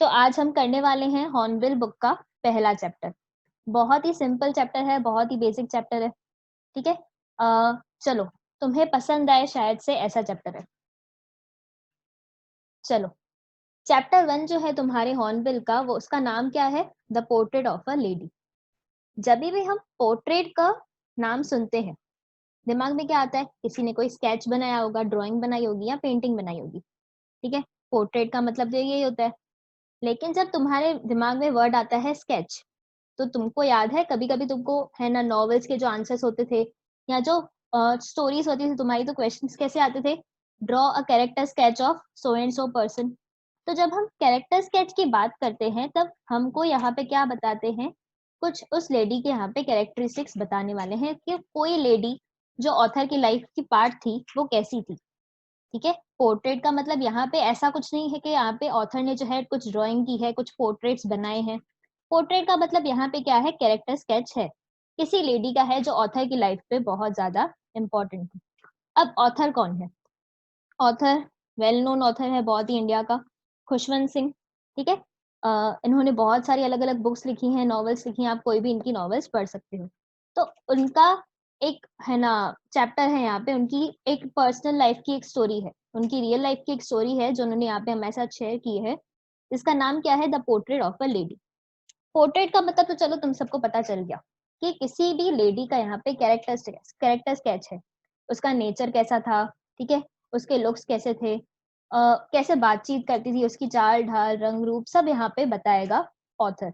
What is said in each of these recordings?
तो आज हम करने वाले हैं हॉर्नबिल बुक का पहला चैप्टर। बहुत ही सिंपल चैप्टर है, बहुत ही बेसिक चैप्टर है। ठीक है, चलो, तुम्हें पसंद आए शायद से ऐसा चैप्टर है। चलो, चैप्टर 1 जो है तुम्हारे हॉर्नबिल का, वो उसका नाम क्या है? The portrait of a lady. जब भी हम पोर्ट्रेट का नाम सुनते हैं, दिमाग में क्या आता है? किसी ने कोई स्केच बनाया होगा, ड्राइंग बनाई होगी या पेंटिंग बनाई होगी। ठीक है, पोर्ट्रेट का मतलब तो यही होता है। लेकिन जब तुम्हारे दिमाग में वर्ड आता है स्केच, तो तुमको याद है कभी-कभी तुमको है ना नॉवेल्स के जो आंसर्स होते थे या जो स्टोरीज होती थी तुम्हारी, तो क्वेश्चंस कैसे आते थे? Draw a character sketch of so and so person. तो जब हम कैरेक्टर स्केच की बात करते हैं, तब हमको यहाँ पे क्या बताते हैं? कुछ उस लेडी के यहाँ पे कैरेक्टरिस्टिक्स बताने वाले हैं कि कोई लेडी जो ऑथर की लाइफ की पार्ट थी, वो कैसी थी। ठीक है, पोर्ट्रेट का मतलब यहाँ पे ऐसा कुछ नहीं है कि यहाँ पे ऑथर ने जो है कुछ ड्राइंग की है, कुछ पोर्ट्रेट्स बनाए हैं। पोर्ट्रेट का मतलब यहाँ पे क्या है? कैरेक्टर स्केच है, किसी लेडी का है जो ऑथर की लाइफ पे बहुत ज्यादा इम्पोर्टेंट है। अब ऑथर कौन है? ऑथर वेल नोन ऑथर है बहुत ही इंडिया का, खुशवंत सिंह। ठीक है, इन्होंने बहुत सारी अलग अलग बुक्स लिखी हैं, नॉवेल्स लिखी हैं, आप कोई भी इनकी नॉवेल्स पढ़ सकते हो। तो उनका एक है ना चैप्टर है यहाँ पे, उनकी एक पर्सनल लाइफ की एक स्टोरी है, उनकी रियल लाइफ की एक स्टोरी है जो उन्होंने यहाँ पे हमारे साथ शेयर की है। इसका नाम क्या है? The portrait of a lady. Portrait का मतलब तो चलो तुम सबको पता चल गया कि किसी भी लेडी का यहाँ पे कैरेक्टर स्केच है। उसका नेचर कैसा था, ठीक है, उसके लुक्स कैसे थे, कैसे बातचीत करती थी, उसकी चाल ढाल रंग रूप सब यहाँ पे बताएगा ऑथर।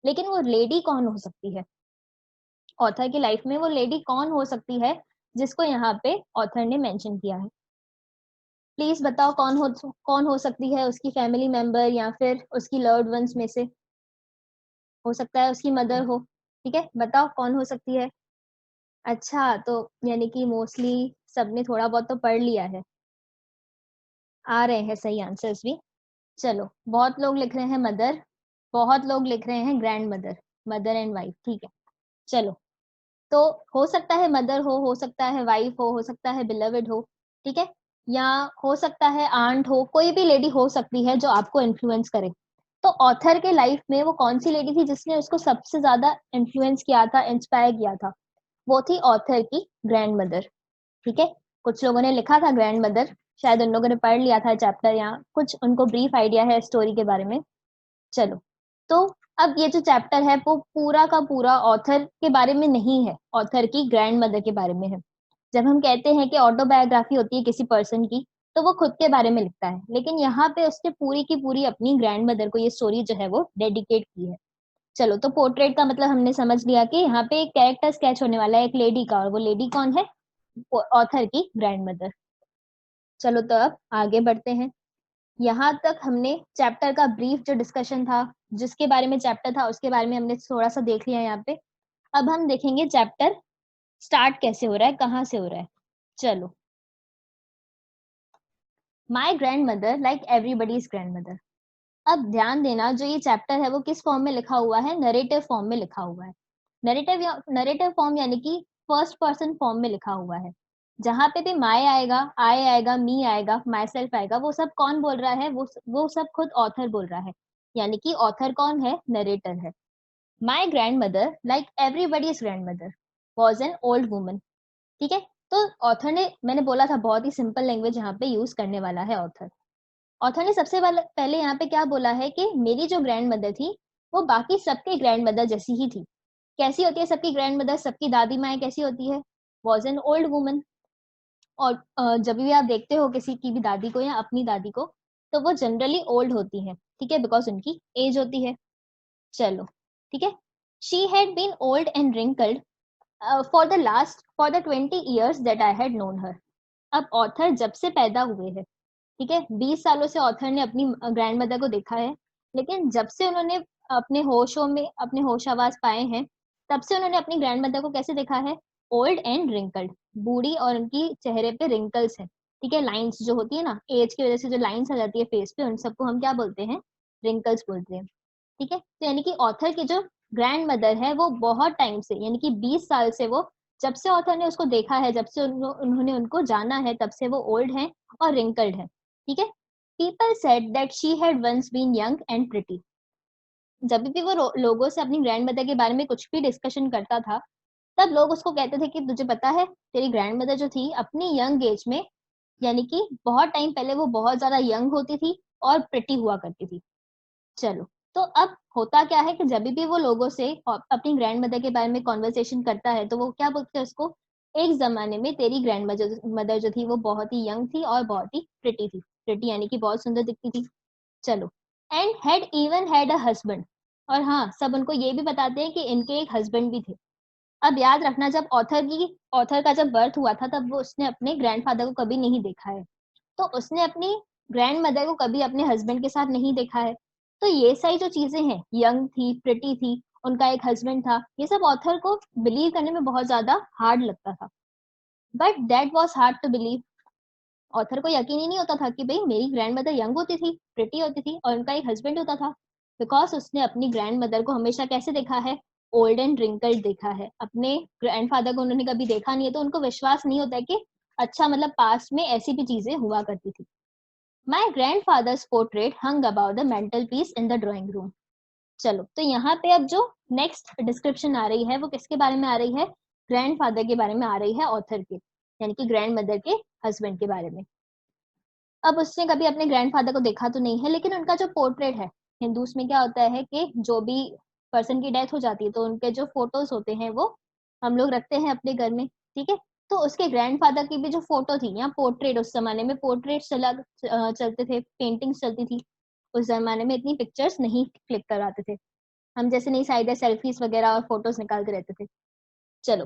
लेकिन वो लेडी कौन हो सकती है? ऑथर की लाइफ में वो लेडी कौन हो सकती है जिसको यहाँ पे ऑथर ने मेंशन किया है? प्लीज बताओ, कौन हो सकती है? उसकी फैमिली मेंबर या फिर उसकी लव्ड वंस में से? हो सकता है उसकी मदर हो। ठीक है, बताओ कौन हो सकती है? अच्छा, तो यानी कि मोस्टली सबने थोड़ा बहुत तो पढ़ लिया है। आ रहे हैं सही आंसर्स भी। चलो, बहुत लोग लिख रहे हैं मदर, बहुत लोग लिख रहे हैं grand mother, mother and wife. ठीक है, चलो, तो हो सकता है मदर हो सकता है वाइफ हो सकता है बिलवेड हो। ठीक है, या हो सकता है आंट हो, कोई भी लेडी हो सकती है जो आपको इन्फ्लुएंस करे। तो ऑथर के लाइफ में वो कौन सी लेडी थी जिसने उसको सबसे ज्यादा इन्फ्लुएंस किया था, इंस्पायर किया था? वो थी ऑथर की ग्रैंड मदर। ठीक है, कुछ लोगों ने लिखा था ग्रैंड मदर, शायद उन लोगों ने पढ़ लिया था चैप्टर, या कुछ उनको ब्रीफ आइडिया है स्टोरी के बारे में। चलो, तो अब ये जो चैप्टर है वो पूरा का पूरा ऑथर के बारे में नहीं है, ऑथर की ग्रैंड मदर के बारे में है। जब हम कहते हैं कि ऑटोबायोग्राफी होती है किसी पर्सन की, तो वो खुद के बारे में लिखता है, लेकिन यहाँ पे उसने पूरी की पूरी अपनी ग्रैंड मदर को ये स्टोरी जो है वो डेडिकेट की है। चलो, तो पोर्ट्रेट का मतलब हमने समझ लिया कि यहाँ पे एक कैरेक्टर स्केच होने वाला है एक लेडी का, और वो लेडी कौन है? ऑथर की ग्रैंड मदर। चलो, तो अब आगे बढ़ते हैं। यहाँ तक हमने चैप्टर का ब्रीफ जो डिस्कशन था, जिसके बारे में चैप्टर था उसके बारे में हमने थोड़ा सा देख लिया यहाँ पे। अब हम देखेंगे चैप्टर स्टार्ट कैसे हो रहा है, कहाँ से हो रहा है। चलो, my grand mother like everybody's grand mother. अब ध्यान देना, जो ये चैप्टर है वो किस फॉर्म में लिखा हुआ है? नरेटिव फॉर्म में लिखा हुआ है। नरेटिव फॉर्म यानी कि फर्स्ट पर्सन फॉर्म में लिखा हुआ है। जहां पे भी माई आएगा, आई आएगा, मी आएगा, माई सेल्फ आएगा, वो सब कौन बोल रहा है? वो सब खुद ऑथर बोल रहा है। यानी कि ऑथर कौन है? नरेटर है। My grand mother like everybody's grand mother was an old woman. ठीक है, तो ऑथर ने, मैंने बोला था बहुत ही सिंपल लैंग्वेज यहाँ पे यूज करने वाला है ऑथर। ऑथर ने सबसे पहले यहाँ पे क्या बोला है कि मेरी जो ग्रैंड मदर थी वो बाकी सबके ग्रैंड मदर जैसी ही थी। कैसी होती है सबकी ग्रैंड मदर? सबकी दादी माँ कैसी होती है? Was an old woman. और जब भी आप देखते हो किसी की भी दादी को या अपनी दादी को, तो वो जनरली ओल्ड होती है। ठीक है, बिकॉज उनकी एज होती है। चलो, ठीक है, she had been old and wrinkled for the 20 years that I had known her. अब ऑथर जब से पैदा हुए हैं, ठीक है, 20 सालों से ऑथर ने अपनी ग्रैंड मदर को देखा है, लेकिन जब से उन्होंने अपने होश आवाज पाए हैं, तब से उन्होंने अपनी ग्रैंड मदर को कैसे देखा है? ओल्ड एंड रिंकल्ड, बूढ़ी, और उनकी चेहरे पे रिंकल्स हैं। ठीक है, लाइंस जो होती है ना, एज की वजह से जो लाइंस आ जाती है फेस पे, उन सबको हम क्या बोलते हैं? रिंकल्स बोलते हैं। ठीक है, तो यानी कि ऑथर की जो ग्रैंड मदर है वो बहुत टाइम से, यानी कि 20 साल से, वो जब से ऑथर ने उसको देखा है, जब से उन्होंने उनको जाना है, तब से वो ओल्ड है और रिंकल्ड है। ठीक है, People said that she had once been young and pretty. जब भी वो लोगों से अपनी ग्रैंडमदर के बारे में कुछ भी डिस्कशन करता था, तब लोग उसको कहते थे कि तुझे पता है, तेरी ग्रैंडमदर जो थी अपनी यंग एज में, यानी कि बहुत टाइम पहले वो बहुत ज़्यादा यंग होती थी और प्रिटी हुआ करती थी। चलो, तो अब होता क्या है कि जब भी वो लोगों से अपनी ग्रैंडमदर के बारे में कन्वर्सेशन करता है, तो वो क्या बोलते हैं उसको, एक ज़माने में तेरी ग्रैंडमदर मदर जो थी वो बहुत ही यंग थी और बहुत ही प्रिटी थी। प्रिटी यानी कि बहुत सुंदर दिखती थी। चलो, and had even had a husband, और हाँ, सब उनको ये भी बताते हैं कि इनके एक हस्बैंड भी थे। अब याद रखना, जब ऑथर का जब बर्थ हुआ था, तब वो उसने अपने ग्रैंडफादर को कभी नहीं देखा है। तो उसने अपनी ग्रैंडमदर को कभी अपने हस्बैंड के साथ नहीं देखा है। तो ये सारी जो चीज़ें हैं, यंग थी, प्रिटी थी, उनका एक हस्बैंड था, ये सब ऑथर को बिलीव करने में बहुत ज़्यादा हार्ड लगता था। But that was hard to believe. Author को यकीन ही नहीं होता था कि भई मेरी ग्रैंडमदर यंग होती थी, प्रिटी होती थी और उनका एक हस्बैंड होता था। बिकॉज़ उसने अपनी ग्रैंडमदर को हमेशा कैसे देखा है? ओल्ड एंड रिंकल्ड देखा है। अपने ग्रैंडफादर को उन्होंने कभी देखा नहीं है, तो उनको विश्वास नहीं होता है कि अच्छा, मतलब पास्ट में ऐसी भी चीज़ें हुआ करती थी। My grandfathers portrait hung about the mantelpiece in the drawing room. चलो, तो यहाँ पे अब जो नेक्स्ट डिस्क्रिप्शन आ रही है, वो किसके बारे में आ रही है? ग्रैंडफादर के बारे में आ रही है ऑथर के, यानी कि ग्रैंडमदर के हस्बैंड के बारे में। अब उसने कभी अपने ग्रैंडफादर को देखा तो नहीं है, लेकिन उनका जो पोर्ट्रेट है, हिंदूस में क्या होता है कि जो भी पर्सन की डेथ हो जाती है, तो उनके जो फोटोज होते हैं वो हम लोग रखते हैं अपने घर में, ठीक है? तो उसके ग्रैंडफादर की भी जो फोटो थी, या पोर्ट्रेट, उस जमाने में पोर्ट्रेट चलते थे, पेंटिंग्स चलती थी। उस जमाने में इतनी पिक्चर्स नहीं क्लिक कराते थे, हम जैसे नहीं शायद सेल्फीज वगैरह और फोटोज निकालते रहते थे। चलो,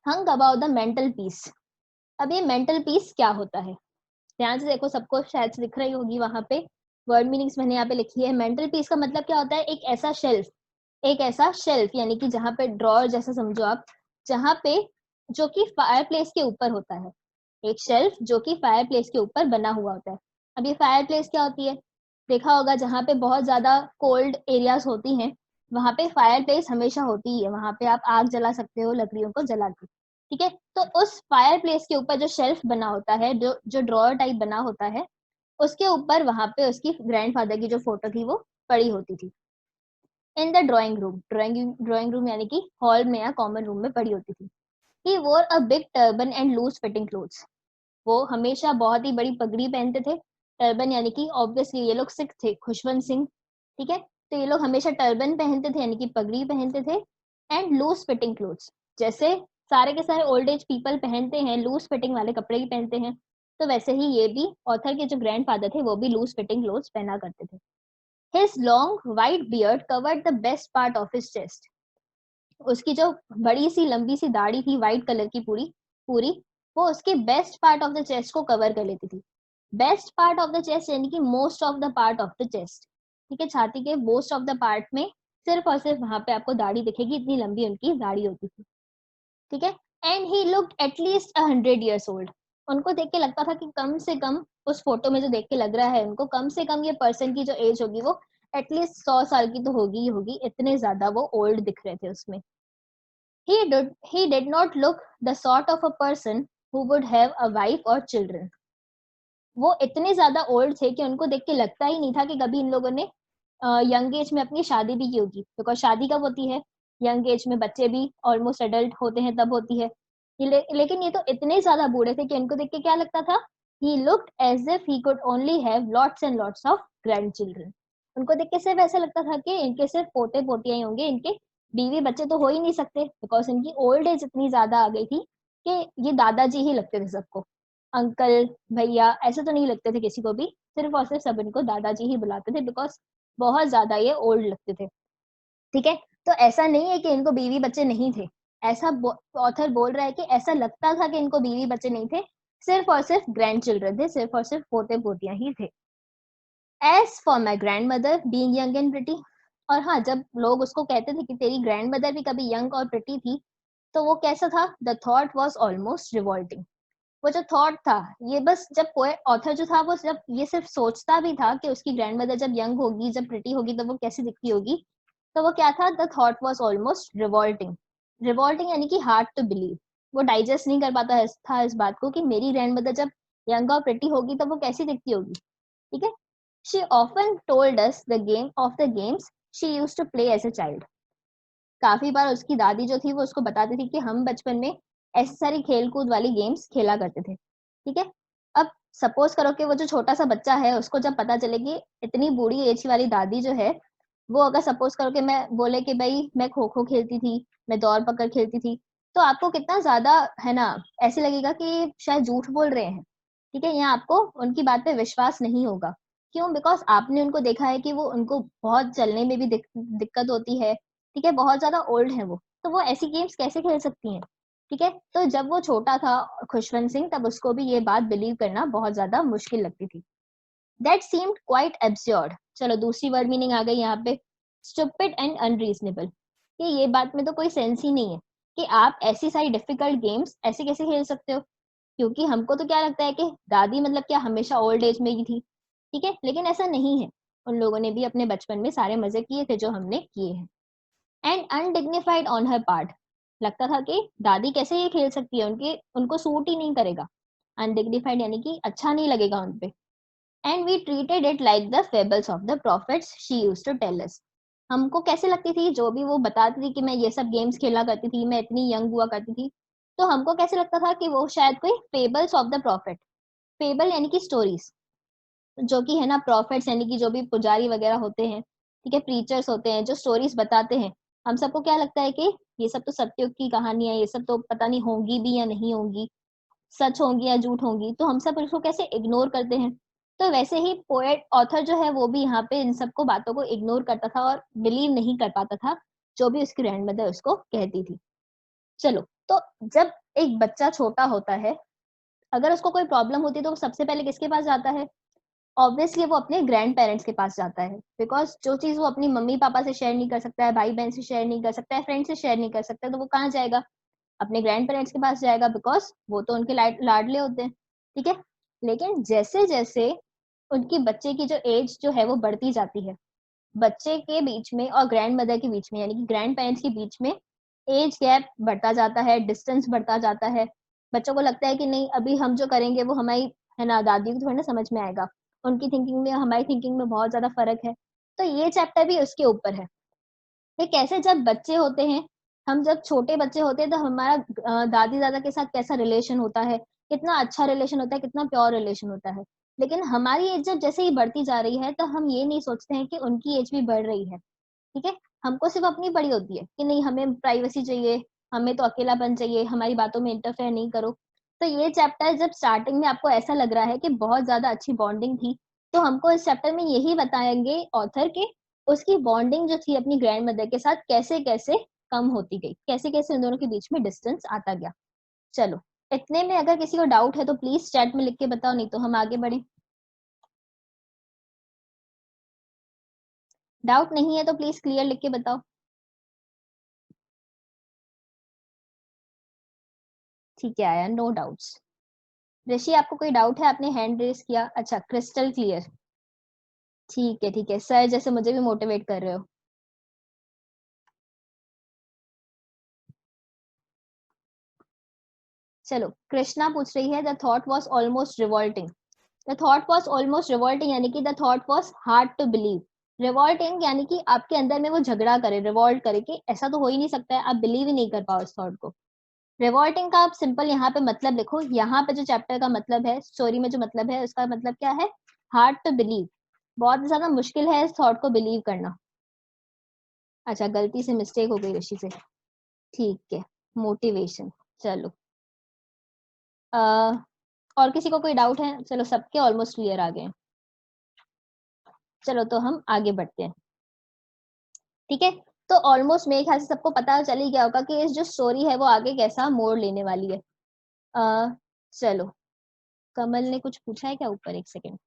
हंग अबाउट द मेंटल पीस। अब ये मेंटल पीस क्या होता है? ध्यान से देखो, सबको शायद से दिख रही होगी वहां पे वर्ड मीनिंग्स मैंने यहाँ पे लिखी है। मेंटल पीस का मतलब क्या होता है? एक ऐसा शेल्फ, यानी कि जहाँ पे ड्रॉर जैसा समझो आप, जहाँ पे जो कि फायर प्लेस के ऊपर होता है। एक शेल्फ जो कि फायर प्लेस के ऊपर बना हुआ होता है। अब ये फायर प्लेस क्या होती है? देखा होगा, जहाँ पे बहुत ज्यादा कोल्ड एरियाज होती हैं, वहां पे फायर प्लेस हमेशा होती है। वहां पे आप आग जला सकते हो लकड़ियों को जला के, ठीक है? तो उस फायर प्लेस के ऊपर जो शेल्फ बना होता है, जो जो ड्रॉअर टाइप बना होता है, उसके ऊपर वहां पे उसकी ग्रैंडफादर की जो फोटो थी वो पड़ी होती थी। इन द ड्राइंग रूम यानी कि हॉल में या कॉमन रूम में पड़ी होती थी। He wore a big turban and loose fitting clothes. वो हमेशा बहुत ही बड़ी पगड़ी पहनते थे। टर्बन यानी कि ऑब्वियसली ये लोग सिख थे, खुशवंत सिंह, ठीक है? तो ये लोग हमेशा टर्बन पहनते थे, यानी कि पगड़ी पहनते थे। एंड लूज फिटिंग क्लोथ्स, जैसे सारे के सारे ओल्ड एज पीपल पहनते हैं, लूज फिटिंग वाले कपड़े ही पहनते हैं, तो वैसे ही ये भी ऑथर के जो ग्रैंडफादर थे वो भी लूज फिटिंग क्लोथ्स पहना करते थे। His long white beard covered the best part of his chest. उसकी जो बड़ी सी लंबी सी दाढ़ी थी व्हाइट कलर की पूरी पूरी, वो उसके best part of the chest को कवर कर लेती थी। Best part of the chest यानी कि most of the part of the chest, ठीक है? छाती के मोस्ट ऑफ द पार्ट में सिर्फ और सिर्फ वहां पे आपको दाढ़ी दिखेगी, इतनी लंबी उनकी दाढ़ी होती थी, ठीक है? And he looked at least 100 years old. उनको देख के लगता था कि कम से कम, उस फोटो में जो देख के लग रहा है उनको, कम से कम ये पर्सन की जो एज होगी वो एटलीस्ट 100 साल की तो होगी ही होगी, इतने ज्यादा वो ओल्ड दिख रहे थे उसमें। He did not look the sort of a person who would have a wife or children. वो इतने ज्यादा ओल्ड थे कि उनको देख के लगता ही नहीं था कि कभी इन लोगों ने यंग एज में अपनी शादी भी की होगी। बिकॉज शादी कब होती है? यंग एज में, बच्चे भी ऑलमोस्ट एडल्ट होते हैं तब होती है। लेकिन ये तो इतने ज्यादा बूढ़े थे कि इनको देख के क्या लगता था? He looked as if he could only have lots and lots of grandchildren. उनको देख के सिर्फ ऐसा लगता था कि इनके सिर्फ पोते पोतियां ही होंगे, इनके बीवी बच्चे तो हो ही नहीं सकते, बिकॉज इनकी ओल्ड एज इतनी ज्यादा आ गई थी कि ये दादाजी ही लगते थे सबको। अंकल, भैया ऐसे तो नहीं लगते थे किसी को भी, सिर्फ और सिर्फ सब इनको दादाजी ही बुलाते थे, बिकॉज बहुत ज्यादा ये ओल्ड लगते थे, ठीक है? तो ऐसा नहीं है कि इनको बीवी बच्चे नहीं थे। ऐसा ऑथर बोल रहा है कि ऐसा लगता था कि इनको बीवी बच्चे नहीं थे, सिर्फ और सिर्फ ग्रैंड चिल्ड्रन थे, सिर्फ और सिर्फ पोते पोतियां ही थे। As for my grandmother being young and pretty. और हाँ, जब लोग उसको कहते थे कि तेरी ग्रैंड मदर भी कभी यंग और प्रिटी थी, तो वो कैसा था? The thought was almost revolting. वो जो थॉट था, ये बस, जब कोई ऑथर जो था वो जब ये सिर्फ सोचता भी था कि उसकी ग्रैंडमदर जब यंग होगी, जब प्रिटी होगी, तो वो कैसी दिखती होगी, तो वो क्या था? The thought was almost revolting. Revolting यानी कि हार्ड टू बिलीव। वो डाइजेस्ट नहीं कर पाता था इस बात को कि मेरी ग्रैंडमदर जब यंग और प्रिटी होगी तो वो कैसी दिखती होगी। ठीक है। She often told us the game of the games she used to play as a child. काफी बार उसकी दादी जो थी वो उसको बताती थी कि हम बचपन में ऐसी सारी खेल कूद वाली गेम्स खेला करते थे। ठीक है। अब सपोज करो कि वो जो छोटा सा बच्चा है उसको जब पता चले कि इतनी बूढ़ी एज वाली दादी जो है वो अगर सपोज करो कि मैं बोले कि भाई मैं खो खो खेलती थी, मैं दौड़ पकड़ खेलती थी, तो आपको कितना ज्यादा है ना ऐसे लगेगा कि शायद झूठ बोल रहे हैं। ठीक है। यहाँ आपको उनकी बात पे विश्वास नहीं होगा। क्यों? बिकॉज आपने उनको देखा है कि वो उनको बहुत चलने में भी दिक्कत होती है। ठीक है। बहुत ज्यादा ओल्ड है वो, तो वो ऐसी गेम्स कैसे खेल सकती हैं? ठीक है। तो जब वो छोटा था खुशवंत सिंह, तब उसको भी ये बात बिलीव करना बहुत ज्यादा मुश्किल लगती थी। That seemed quite absurd. चलो दूसरी वर्ड मीनिंग आ गई यहाँ पे, स्टूपिड एंड अनरीजनेबल। कि ये बात में तो कोई सेंस ही नहीं है कि आप ऐसी सारी डिफिकल्ट गेम्स ऐसे कैसे खेल सकते हो। क्योंकि हमको तो क्या लगता है कि दादी मतलब क्या हमेशा ओल्ड एज में ही थी। ठीक है। लेकिन ऐसा नहीं है, उन लोगों ने भी अपने बचपन में सारे मजे किए थे जो हमने किए हैं। And undignified on her part. लगता था कि दादी कैसे ये खेल सकती है, उनके उनको सूट ही नहीं करेगा। अनडिग्निफाइड यानी कि अच्छा नहीं लगेगा उन पे। And we treated it like the fables of the prophets she used to tell us. हमको कैसे लगती थी जो भी वो बताती थी कि मैं ये सब गेम्स खेला करती थी, मैं इतनी यंग हुआ करती थी, तो हमको कैसे लगता था कि वो शायद कोई fables of the profit. Fable यानी कि स्टोरीज, जो कि है ना प्रॉफिट्स यानी कि जो भी पुजारी वगैरह होते हैं, ठीक है, प्रीचर्स होते हैं जो स्टोरीज बताते हैं। हम सबको क्या लगता है कि ये सब तो सत्युग की कहानी है, ये सब तो पता नहीं होंगी भी या नहीं होंगी, सच होंगी या झूठ होंगी, तो हम सब उसको कैसे इग्नोर करते हैं। तो वैसे ही पोएट ऑथर जो है वो भी यहाँ पे इन सबको बातों को इग्नोर करता था और बिलीव नहीं कर पाता था जो भी उसकी ग्रैंड मदर उसको कहती थी। चलो, तो जब एक बच्चा छोटा होता है, अगर उसको कोई प्रॉब्लम होती है तो वो सबसे पहले किसके पास जाता है? ऑब्वियसली वो अपने ग्रैंड पेरेंट्स के पास जाता है। बिकॉज जो चीज वो अपनी मम्मी पापा से शेयर नहीं कर सकता है, भाई बहन से शेयर नहीं कर सकता है, फ्रेंड से शेयर नहीं कर सकता है, तो वो कहाँ जाएगा? अपने ग्रैंड पेरेंट्स के पास जाएगा। बिकॉज वो तो उनके लाडले होते हैं। ठीक है। लेकिन जैसे जैसे उनकी बच्चे की जो एज जो है वो बढ़ती जाती है, बच्चे के बीच में और ग्रैंड मदर के बीच में यानी कि ग्रैंड पेरेंट्स के बीच में एज गैप बढ़ता जाता है, डिस्टेंस बढ़ता जाता है। बच्चों को लगता है कि नहीं, अभी हम जो करेंगे वो हमारी है ना दादी को थोड़ी ना समझ में आएगा, उनकी थिंकिंग में हमारी थिंकिंग में बहुत ज्यादा फर्क है। तो ये चैप्टर भी उसके ऊपर है कि कैसे जब बच्चे होते हैं, हम जब छोटे बच्चे होते हैं तो हमारा दादी दादा के साथ कैसा रिलेशन होता है, कितना अच्छा रिलेशन होता है, कितना प्योर रिलेशन होता है। लेकिन हमारी एज जब जैसे ही बढ़ती जा रही है तो हम ये नहीं सोचते हैं कि उनकी एज भी बढ़ रही है। ठीक है। हमको सिर्फ अपनी पड़ी होती है कि नहीं, हमें प्राइवेसी चाहिए, हमें तो अकेलापन चाहिए, हमारी बातों में इंटरफेयर नहीं करो। तो ये चैप्टर जब स्टार्टिंग में आपको ऐसा लग रहा है कि बहुत ज्यादा अच्छी बॉन्डिंग थी, तो हमको इस चैप्टर में यही बताएंगे ऑथर के उसकी बॉन्डिंग जो थी अपनी ग्रैंड मदर के साथ कैसे कैसे कम होती गई, कैसे कैसे उन दोनों के बीच में डिस्टेंस आता गया। चलो, इतने में अगर किसी को डाउट है तो प्लीज चैट में लिख के बताओ, नहीं तो हम आगे बढ़े। डाउट नहीं है तो प्लीज क्लियर लिख के बताओ। ठीक है, आया, नो डाउट्स। ऋषि, आपको कोई डाउट है? आपने हैंड रेस किया। अच्छा, क्रिस्टल क्लियर। ठीक है, ठीक है सर, जैसे मुझे भी मोटिवेट कर रहे हो। चलो, कृष्णा पूछ रही है the thought was almost revolting. The thought was almost revolting यानी कि the thought was hard to believe. Revolting यानी कि आपके अंदर में वो झगड़ा करे, रिवॉल्ट करे कि ऐसा तो हो ही नहीं सकता है, आप बिलीव ही नहीं कर पाओ इस थॉट को। रिवॉल्टिंग का आप सिंपल यहाँ पे मतलब लिखो, यहाँ पे जो चैप्टर का मतलब है, स्टोरी में जो मतलब है उसका मतलब क्या है? Hard to believe. बहुत ज्यादा मुश्किल है इस थॉट को बिलीव करना। अच्छा, गलती से मिस्टेक हो गई ऋषि से। ठीक है, मोटिवेशन। चलो, आ, और किसी को कोई डाउट है? चलो, सबके ऑलमोस्ट क्लियर आ गए। चलो, तो हम आगे बढ़ते हैं। ठीक है। तो ऑलमोस्ट मेरे ख्याल से सबको पता चल ही गया होगा कि इस जो स्टोरी है वो आगे कैसा मोड़ लेने वाली है। आ, चलो, कमल ने कुछ पूछा है क्या ऊपर? एक सेकेंड।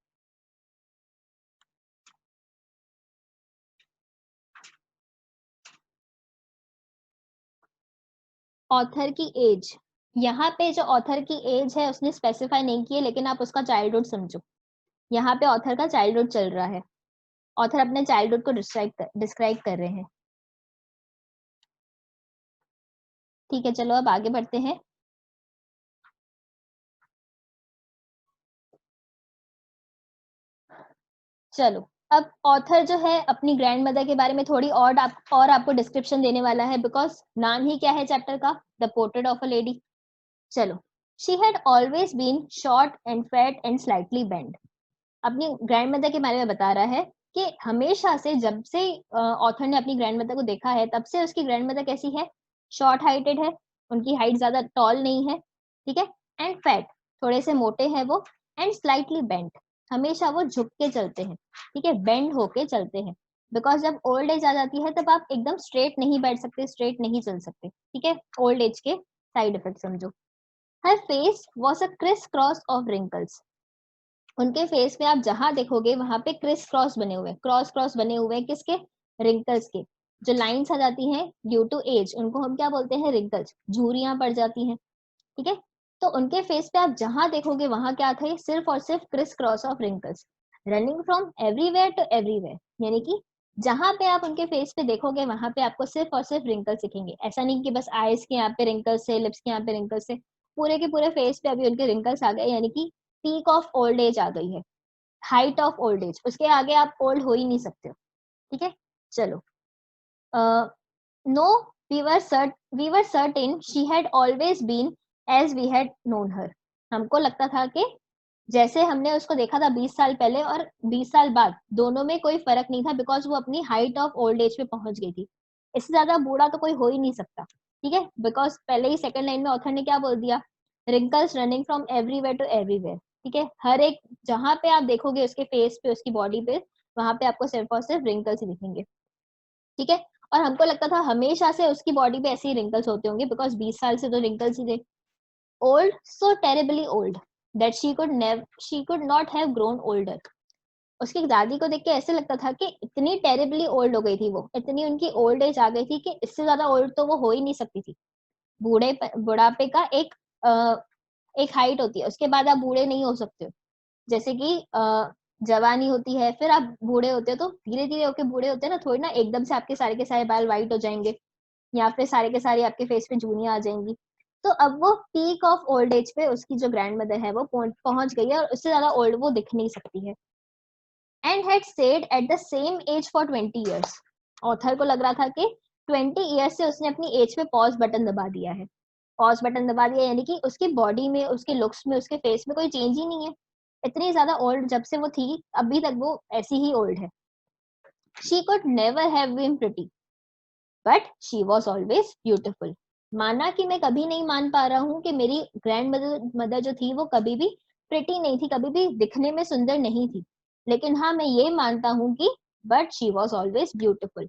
ऑथर की एज, यहाँ पे जो ऑथर की एज है उसने स्पेसिफाई नहीं की है, लेकिन आप उसका चाइल्डहुड समझो। यहाँ पे ऑथर का चाइल्डहुड चल रहा है, ऑथर अपने चाइल्डहुड को डिस्क्राइब कर रहे हैं। ठीक है, चलो अब आगे बढ़ते हैं। चलो, अब ऑथर जो है अपनी ग्रैंड मदर के बारे में थोड़ी और आपको डिस्क्रिप्शन देने वाला है, बिकॉज नाम ही क्या है चैप्टर का, the portrait of a lady. चलो, she had always been short and fat and slightly bent. अपनी ग्रैंड मदर के बारे में बता रहा है कि हमेशा से, जब से ऑथर ने अपनी ग्रैंड मदर को देखा है, तब से उसकी ग्रैंड मदर कैसी है, शॉर्ट हाइटेड है, उनकी हाइट ज्यादा टॉल नहीं है, ठीक है, एंड फैट, थोड़े से मोटे हैं वो, एंड स्लाइटली बेंट, हमेशा वो झुक के चलते हैं, ठीक है, बेंड होके चलते हैं, बिकॉज जब ओल्ड एज आ जाती है तब आप एकदम स्ट्रेट नहीं बैठ सकते, स्ट्रेट नहीं चल सकते, ठीक है, ओल्ड एज के साइड इफेक्ट समझो। हर face was a criss cross of wrinkles. उनके फेस पे आप जहां देखोगे वहां पे क्रिस क्रॉस बने हुए, क्रॉस क्रॉस बने हुए हैं, किसके, रिंकल्स के। जो लाइंस आ जाती हैं ड्यू टू एज, उनको हम क्या बोलते हैं, रिंकल्स, झुर्रियां पड़ जाती हैं, ठीक है। तो उनके फेस पे आप जहां देखोगे वहां क्या थे, सिर्फ और सिर्फ criss cross of wrinkles, running from everywhere to everywhere, यानी कि जहां पे आप उनके फेस पे देखोगे वहां पे आपको सिर्फ और सिर्फ रिंकल्स दिखेंगे। ऐसा नहीं कि बस आईज के यहाँ पे रिंकल्स है, लिप्स के यहाँ पे रिंकल्स है, पूरे के पूरे फेस पे अभी उनके रिंकल्स आ गए, यानी कि पीक ऑफ ओल्ड एज आ गई है, हाइट ऑफ ओल्ड एज, उसके आगे आप ओल्ड हो ही नहीं सकते हो, ठीक है। चलो, no, we were certain she had always been as we had known her. हमको लगता था कि जैसे हमने उसको देखा था 20 साल पहले और 20 साल बाद, दोनों में कोई फर्क नहीं था, बिकॉज वो अपनी हाइट ऑफ ओल्ड एज पे पहुंच गई थी। इससे ज्यादा बूढ़ा तो कोई हो ही नहीं सकता, ठीक है, बिकॉज पहले ही सेकंड लाइन में ऑथर ने क्या बोल दिया, wrinkles running from everywhere to everywhere, ठीक है, हर एक जहां पे आप देखोगे उसके फेस पे, उसकी बॉडी पे, वहां पे आपको सिर्फ और सिर्फ रिंकल्स ही दिखेंगे, ठीक है। और हमको लगता था हमेशा से उसकी बॉडी पे ऐसे ही रिंकल्स होते होंगे, बिकॉज 20 साल से तो रिंकल्स ही थे। Old, so terribly old that she could not have grown older. उसकी दादी को देख के ऐसे लगता था कि इतनी टेरिबली ओल्ड हो गई थी वो, इतनी उनकी ओल्ड एज आ गई थी कि इससे ज्यादा ओल्ड तो वो हो ही नहीं सकती थी। बुढ़ापे का एक हाइट होती है, उसके बाद आप बूढ़े नहीं हो सकते हो। जैसे कि जवानी होती है, फिर आप बूढ़े होते हो, तो धीरे धीरे होके बूढ़े होते हैं ना, थोड़ी ना एकदम से आपके सारे के सारे बाल वाइट हो जाएंगे, या फिर सारे के सारे आपके फेस पे जूनियां आ जाएंगी। तो अब वो पीक ऑफ ओल्ड एज पे उसकी जो ग्रैंड मदर है वो पहुंच गई है, और उससे ज्यादा ओल्ड वो दिख नहीं सकती है। And had stayed at the same age for 20 years. Author को लग रहा था कि 20 ईयर्स से उसने अपनी एज पे पॉज बटन दबा दिया है। पॉज बटन दबा दिया यानी कि उसकी बॉडी में, उसके लुक्स में, उसके फेस में कोई चेंज ही नहीं है। इतनी ज्यादा ओल्ड जब से वो थी, अभी तक वो ऐसी ही ओल्ड है। She could never have been pretty but she was always beautiful. माना कि मैं कभी नहीं मान पा रहा हूँ कि मेरी ग्रैंड मदर जो थी वो कभी भी प्रिटी नहीं थी, कभी भी दिखने में सुंदर नहीं थी, लेकिन हाँ मैं ये मानता हूँ कि but she was always beautiful.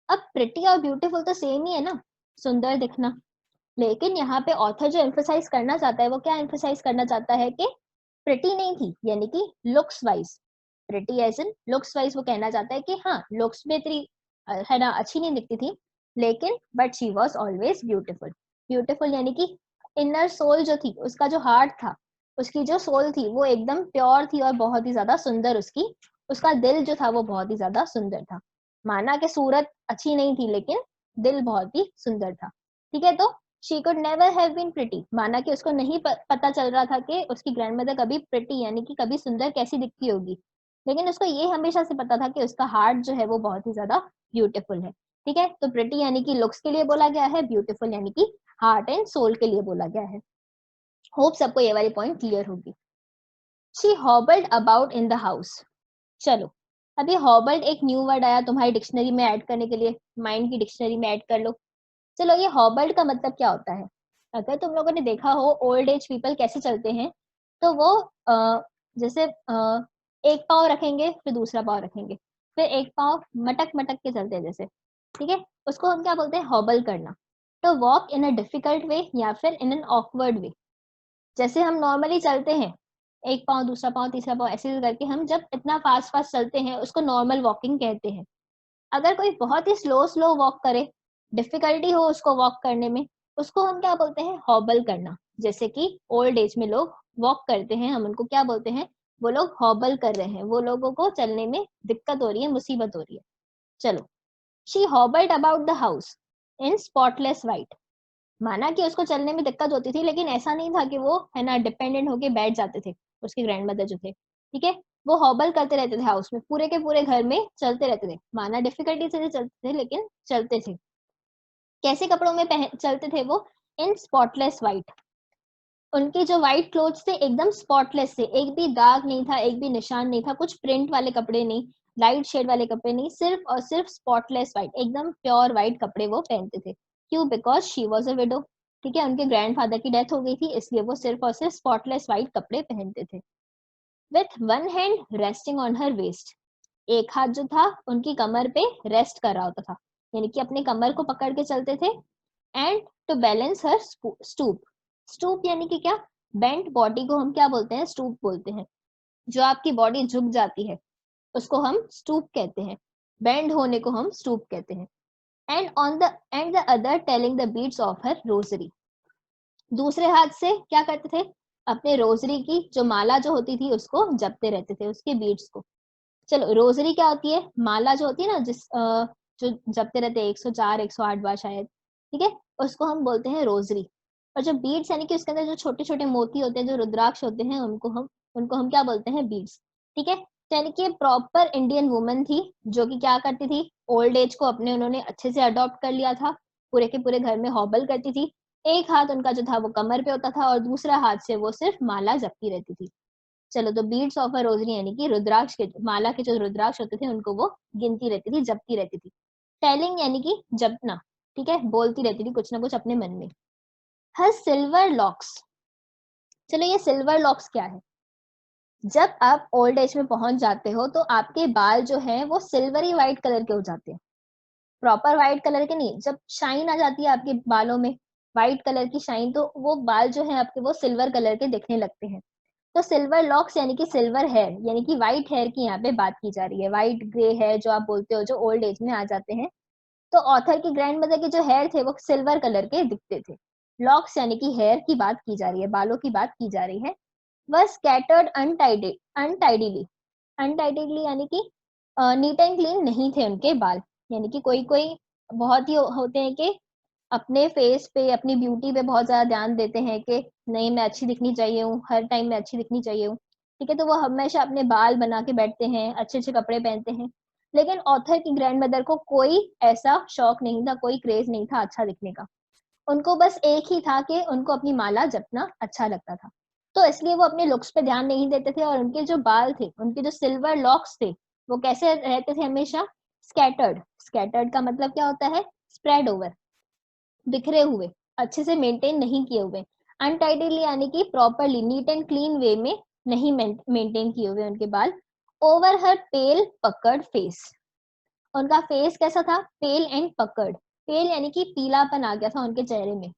अब प्रिटी और ब्यूटिफुल तो सेम ही है ना, सुंदर दिखना। लेकिन यहाँ पे ऑथर जो एम्फोसाइज करना चाहता है वो क्या एम्फोसाइज करना चाहता है कि प्रिटी नहीं थी, यानी कि looks wise, pretty as in looks wise वो कहना चाहता है कि हाँ लुक्स में इतनी है ना अच्छी नहीं दिखती थी, लेकिन but she was always beautiful. Beautiful यानी कि इनर सोल जो थी, उसका जो हार्ट था, उसकी जो सोल थी वो एकदम प्योर थी और बहुत ही ज्यादा सुंदर, उसका दिल जो था वो बहुत ही ज्यादा सुंदर था। माना कि सूरत अच्छी नहीं थी लेकिन दिल बहुत ही सुंदर था, ठीक है। तो she could never have been pretty, माना कि उसको नहीं पता चल रहा था कि उसकी ग्रैंडमदर कभी प्रिटी यानी कि कभी सुंदर कैसी दिखती होगी, लेकिन उसको ये हमेशा से पता था कि उसका हार्ट जो है वो बहुत ही ज्यादा ब्यूटीफुल है, ठीक है। तो प्रिटी यानी कि लुक्स के लिए बोला गया है, ब्यूटीफुल यानी कि हार्ट एंड सोल के लिए बोला गया है। होप सबको ये वाली पॉइंट क्लियर होगी। She hobbled about in the house. चलो, अभी हॉबल्ड एक न्यू वर्ड आया तुम्हारी डिक्शनरी में ऐड करने के लिए, माइंड की डिक्शनरी में ऐड कर लो। चलो, ये हॉबल्ड का मतलब क्या होता है। अगर तुम लोगों ने देखा हो ओल्ड एज पीपल कैसे चलते हैं, तो वो जैसे एक पाँव रखेंगे फिर दूसरा पाँव रखेंगे, फिर एक पाँव मटक मटक के चलते हैं जैसे, ठीक है, उसको हम क्या बोलते हैं, हॉबल करना। तो walk in a difficult way या फिर इन एन ऑकवर्ड वे। जैसे हम नॉर्मली चलते हैं, एक पाँव दूसरा पाँव तीसरा पाँव ऐसे करके हम जब इतना फास्ट फास्ट चलते हैं उसको नॉर्मल वॉकिंग कहते हैं। अगर कोई बहुत ही स्लो स्लो वॉक करे, डिफिकल्टी हो उसको वॉक करने में, उसको हम क्या बोलते हैं, हॉबल करना। जैसे कि ओल्ड एज में लोग वॉक करते हैं, हम उनको क्या बोलते हैं, वो लोग हॉबल कर रहे हैं, वो लोगों को चलने में दिक्कत हो रही है, मुसीबत हो रही है। चलो, she hobbled about the house in spotless white. माना कि उसको चलने में दिक्कत होती थी, लेकिन ऐसा नहीं था कि वो है ना डिपेंडेंट होके बैठ जाते थे, उसके ग्रैंडमदर जो थे, ठीक है। वो हॉबल करते रहते थे हाउस में, पूरे के पूरे घर में चलते रहते थे, माना डिफिकल्टी से चलते थे लेकिन चलते थे। कैसे कपड़ों में पहन चलते थे वो? इन स्पॉटलेस व्हाइट। उनके जो व्हाइट क्लोथ्स थे एकदम स्पॉटलेस थे, एक भी दाग नहीं था, एक भी निशान नहीं था, कुछ प्रिंट वाले कपड़े नहीं, लाइट शेड वाले कपड़े नहीं, सिर्फ और सिर्फ स्पॉटलेस व्हाइट, एकदम प्योर व्हाइट कपड़े वो पहनते थे। क्यों? Because she was a window. ठीक है, उनके ग्रैंडफादर की डेथ हो गई थी, इसलिए वो सिर्फ और सिर्फ स्पॉटलेस व्हाइट कपड़े पहनते थे। With one hand resting on her waist. एक हाथ जो था उनकी कमर पे रेस्ट कर रहा होता था, यानी कि अपने कमर को पकड़ के चलते थे। And to balance her stoop. Stoop यानी कि क्या? बेंट बॉडी को हम क्या बोलते हैं? स्टूप बोलते हैं। जो आपकी बॉडी झुक जाती है उसको हम स्टूप कहते हैं, बेंड होने को हम स्टूप कहते हैं। And the other telling the beads of her rosary. दूसरे हाथ से क्या करते थे? अपने रोजरी की जो माला जो होती थी उसको जपते रहते थे, उसके बीट्स को। चलो, रोजरी क्या होती है? माला जो होती है ना, जो जपते रहते हैं 104 108 बार शायद, ठीक है, उसको हम बोलते हैं रोजरी। और जो बीड्स यानी कि उसके अंदर जो छोटे छोटे मोती होते हैं, जो रुद्राक्ष होते हैं, उनको हम क्या बोलते हैं? बीड्स। ठीक है, तो यानी कि प्रॉपर इंडियन वुमन थी, जो कि क्या करती थी? ओल्ड एज को अपने उन्होंने अच्छे से अडॉप्ट कर लिया था, पूरे के पूरे घर में हॉबल करती थी। एक हाथ उनका जो था वो कमर पे होता था और दूसरा हाथ से वो सिर्फ माला जपती रहती थी। चलो, तो बीड्स ऑफ अ रोजरी यानी कि रुद्राक्ष के, माला के जो रुद्राक्ष होते थे उनको वो गिनती रहती थी, जपती रहती थी। टेलिंग यानी कि जपना। ठीक है, बोलती रहती थी कुछ ना कुछ अपने मन में। हर सिल्वर लॉक्स। चलो, ये सिल्वर लॉक्स क्या है? जब आप ओल्ड एज में पहुंच जाते हो तो आपके बाल जो है वो सिल्वरी व्हाइट कलर के हो जाते हैं, प्रॉपर व्हाइट कलर के नहीं। जब शाइन आ जाती है आपके बालों में, व्हाइट कलर की शाइन, तो वो बाल जो है आपके वो सिल्वर कलर के दिखने लगते हैं। तो सिल्वर लॉक्स यानी कि सिल्वर हेयर, यानी कि व्हाइट हेयर की यहाँ पे बात की जा रही है। व्हाइट ग्रे हेयर जो आप बोलते हो, जो ओल्ड एज में आ जाते हैं। तो ऑथर की ग्रैंड मदर के जो हेयर थे वो सिल्वर कलर के दिखते थे। लॉक्स यानी कि हेयर की बात की जा रही है, बालों की बात की जा रही है। वह स्कैटर्ड अनटाइडीली। अनटाइडीली यानी कि नीट एंड क्लीन नहीं थे उनके बाल। यानी कि कोई कोई बहुत ही होते हैं कि अपने फेस पे, अपनी ब्यूटी पे बहुत ज्यादा ध्यान देते हैं कि नहीं, मैं अच्छी दिखनी चाहिए हूँ, हर टाइम मैं अच्छी दिखनी चाहिए हूँ। ठीक है, तो वो हमेशा अपने बाल बना के बैठते हैं, अच्छे अच्छे कपड़े पहनते हैं। लेकिन ऑथर की ग्रैंड मदर को कोई ऐसा शौक नहीं था, कोई क्रेज नहीं था अच्छा दिखने का। उनको बस एक ही था कि उनको अपनी माला जपना अच्छा लगता था। तो इसलिए वो अपने लुक्स पे ध्यान नहीं देते थे, और उनके जो बाल थे, उनके जो सिल्वर लॉक्स थे, वो कैसे रहते थे? हमेशा स्कैटर्ड। स्कैटर्ड का मतलब क्या होता है? स्प्रेड ओवर, बिखरे हुए, अच्छे से मेंटेन नहीं किए हुए। अनटाइडीली यानी कि प्रॉपरली नीट एंड क्लीन वे में नहीं मेंटेन किए हुए उनके बाल। ओवर हर पेल पकड़ फेस। उनका फेस कैसा था? पेल एंड पकड़। पेल यानी कि पीलापन आ गया था उनके चेहरे में।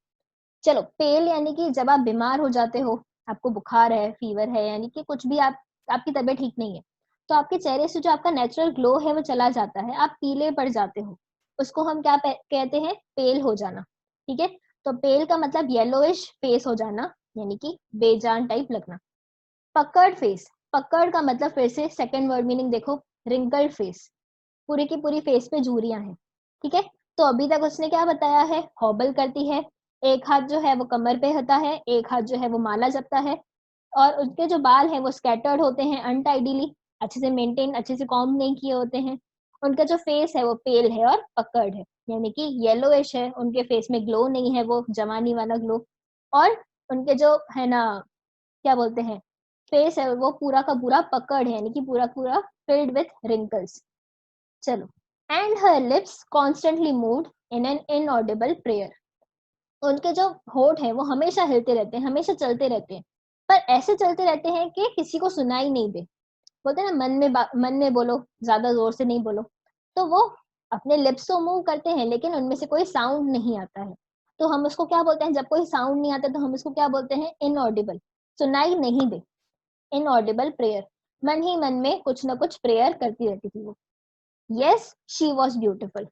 चलो, पेल यानी कि जब आप बीमार हो जाते हो, आपको बुखार है, फीवर है, यानी कि कुछ भी आपकी तबीयत ठीक नहीं है, तो आपके चेहरे से जो आपका नेचुरल ग्लो है वो चला जाता है, आप पीले पड़ जाते हो। उसको हम क्या कहते हैं? पेल हो जाना। ठीक है, तो पेल का मतलब येलोइश फेस हो जाना, यानी कि बेजान टाइप लगना। पकड़ फेस। पकड़ का मतलब फिर से सेकंड वर्ड मीनिंग देखो, रिंकल्ड फेस, पूरी की पूरी फेस पे झुर्रियां हैं। ठीक है, तो अभी तक उसने क्या बताया है? हॉबल करती है, एक हाथ जो है वो कमर पे होता है, एक हाथ जो है वो माला जपता है, और उनके जो बाल हैं वो स्कैटर्ड होते हैं, अनटाइडीली, अच्छे से मेंटेन, अच्छे से कॉम्ब नहीं किए होते हैं। उनका जो फेस है वो पेल है और पकड़ है, यानी कि येलोइश है, उनके फेस में ग्लो नहीं है, वो जवानी वाला ग्लो। और उनके जो है ना, क्या बोलते हैं, फेस है वो पूरा का पूरा पकड़ है, यानी कि पूरा पूरा फिल्ड विथ रिंकल्स। चलो, and her lips constantly moved in an inaudible prayer. उनके जो होठ हैं वो हमेशा हिलते रहते हैं, हमेशा चलते रहते हैं, पर ऐसे चलते रहते हैं कि किसी को सुनाई नहीं दे। बोलते हैं ना, मन में बोलो, ज्यादा जोर से नहीं बोलो। तो वो अपने लिप्स तो मूव करते हैं लेकिन उनमें से कोई साउंड नहीं आता है। तो हम उसको क्या बोलते हैं? जब कोई साउंड नहीं आता तो हम उसको क्या बोलते हैं? इनऑडिबल, सुनाई नहीं दे। इनऑडिबल प्रेयर, मन ही मन में कुछ ना कुछ प्रेयर करती रहती थी वो। Yes, she was beautiful.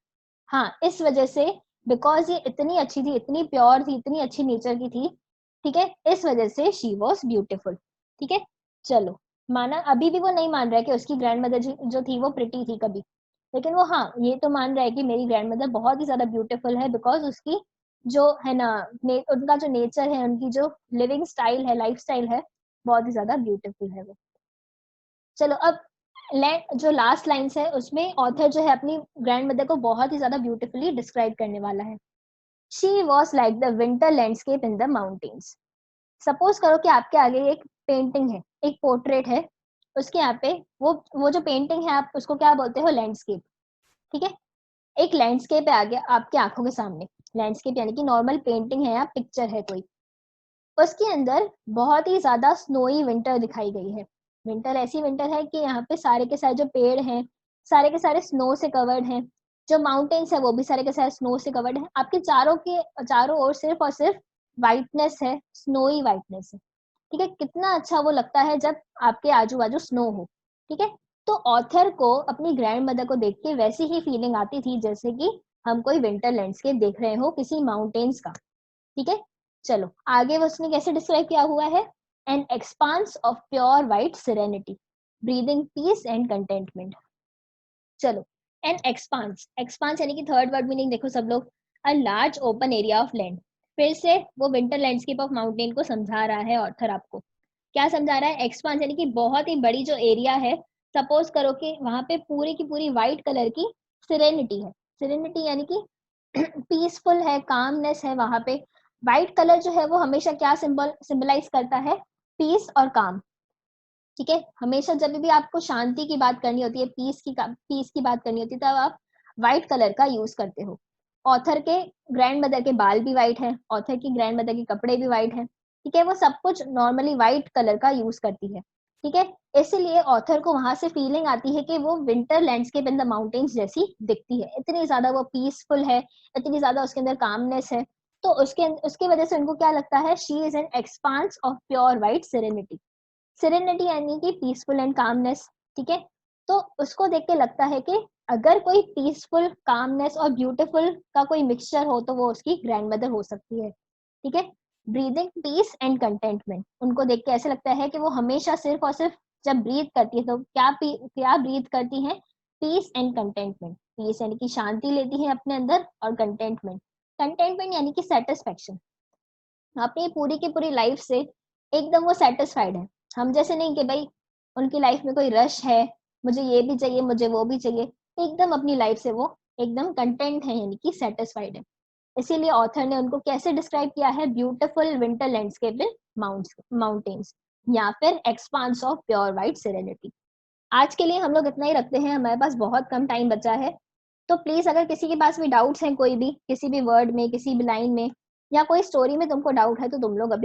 हाँ, इस वजह से, बिकॉज ये इतनी अच्छी थी, इतनी प्योर थी, इतनी अच्छी नेचर की थी, ठीक है, इस वजह से शी वॉज ब्यूटिफुल। ठीक है, चलो, माना अभी भी वो नहीं मान रहा है कि उसकी ग्रैंड मदर जो थी वो प्रिटी थी कभी, लेकिन वो हाँ ये तो मान रहा है कि मेरी ग्रैंड मदर बहुत ही ज्यादा ब्यूटीफुल है, बिकॉज उसकी जो है ना, उनका जो नेचर है, उनकी जो लिविंग स्टाइल है, लाइफ स्टाइल है, बहुत ही ज्यादा ब्यूटीफुल है वो। चलो अब जो लास्ट लाइन्स है उसमें ऑथर जो है अपनी ग्रैंडमदर को बहुत ही ज़्यादा ब्यूटीफुली डिस्क्राइब करने वाला है। She was like the winter landscape in the mountains. Suppose करो कि आपके आगे एक पेंटिंग है, एक पोर्ट्रेट है, उसके यहाँ पे वो जो पेंटिंग है आप उसको क्या बोलते हो, लैंडस्केप, ठीक है। एक लैंडस्केप है आगे आपके आंखों के सामने, लैंडस्केप यानी कि नॉर्मल पेंटिंग है या पिक्चर है कोई, उसके अंदर बहुत ही ज्यादा स्नोई विंटर दिखाई गई है। विंटर ऐसी विंटर है कि यहाँ पे सारे के सारे जो पेड़ हैं सारे के सारे स्नो से कवर्ड हैं, जो माउंटेन्स है वो भी सारे के सारे स्नो से कवर्ड हैं, आपके चारों ओर सिर्फ और सिर्फ वाइटनेस है, स्नोई वाइटनेस है, ठीक है। कितना अच्छा वो लगता है जब आपके आजू बाजू स्नो हो, ठीक है। तो ऑथर को अपनी ग्रैंड मदर को देख के वैसी ही फीलिंग आती थी जैसे कि हम कोई विंटर लैंडस्केप देख रहे हो किसी माउंटेन्स का, ठीक है। चलो आगे वो उसने कैसे डिस्क्राइब किया हुआ है, an expanse of pure white serenity, breathing peace and contentment. चलो, एन एक्सपांस, एक्सपांस यानी कि थर्ड वर्ड मीनिंग देखो सब लोग, a large open area of land. फिर से वो विंटर लैंडस्केप ऑफ माउंटेन को समझा रहा है ऑथर आपको। क्या समझा रहा है, एक्सपांस यानी कि बहुत ही बड़ी जो एरिया है, सपोज करो कि वहां पे पूरी की पूरी व्हाइट कलर की सिरेनिटी है। सिरेनिटी यानी कि पीसफुल है, कामनेस है वहां पे। व्हाइट कलर जो है वो हमेशा क्या सिंबलाइज करता है, पीस और काम, ठीक है। हमेशा जब भी आपको शांति की बात करनी होती है, पीस की बात करनी होती है, तब आप व्हाइट कलर का यूज करते हो। ऑथर के ग्रैंड मदर के बाल भी व्हाइट है, ऑथर की ग्रैंड मदर के कपड़े भी व्हाइट है, ठीक है। वो सब कुछ नॉर्मली व्हाइट कलर का यूज करती है, ठीक है। इसलिए ऑथर को वहां से फीलिंग आती है कि वो winter landscape in the mountains जैसी दिखती है, इतनी ज्यादा वो पीसफुल है, इतनी ज्यादा उसके अंदर कामनेस है। तो उसकी वजह से उनको क्या लगता है, she is an expanse of pure white serenity. Serenity यानी कि पीसफुल एंड कामनेस, ठीक है। तो उसको देख के लगता है कि अगर कोई पीसफुल, कामनेस और ब्यूटीफुल का कोई मिक्सचर हो तो वो उसकी ग्रैंडमदर हो सकती है, ठीक है। ब्रीदिंग पीस एंड कंटेंटमेंट, उनको देख के ऐसे लगता है कि वो हमेशा सिर्फ और सिर्फ जब ब्रीथ करती है तो क्या ब्रीथ करती है, पीस एंड कंटेंटमेंट। पीस यानी कि शांति लेती है अपने अंदर, और कंटेंटमेंट, कंटेंटमेंट यानी कि सेटिस्फेक्शन, अपनी पूरी की पूरी लाइफ से एकदम वो सेटिस्फाइड है। हम जैसे नहीं कि भाई उनकी लाइफ में कोई रश है, मुझे ये भी चाहिए, मुझे वो भी चाहिए, एकदम अपनी लाइफ से वो एकदम कंटेंट है, यानी कि सेटिस्फाइड है। इसीलिए ऑथर ने उनको कैसे डिस्क्राइब किया है, beautiful winter landscape in mountains, या फिर expanse of pure white serenity. आज के लिए हम लोग इतना ही रखते हैं, हमारे पास बहुत कम टाइम बचा है। तो प्लीज अगर किसी के पास भी डाउट्स हैं, कोई भी किसी भी वर्ड में, किसी भी लाइन में, या कोई स्टोरी में तुमको डाउट है तो तुम लोग अभी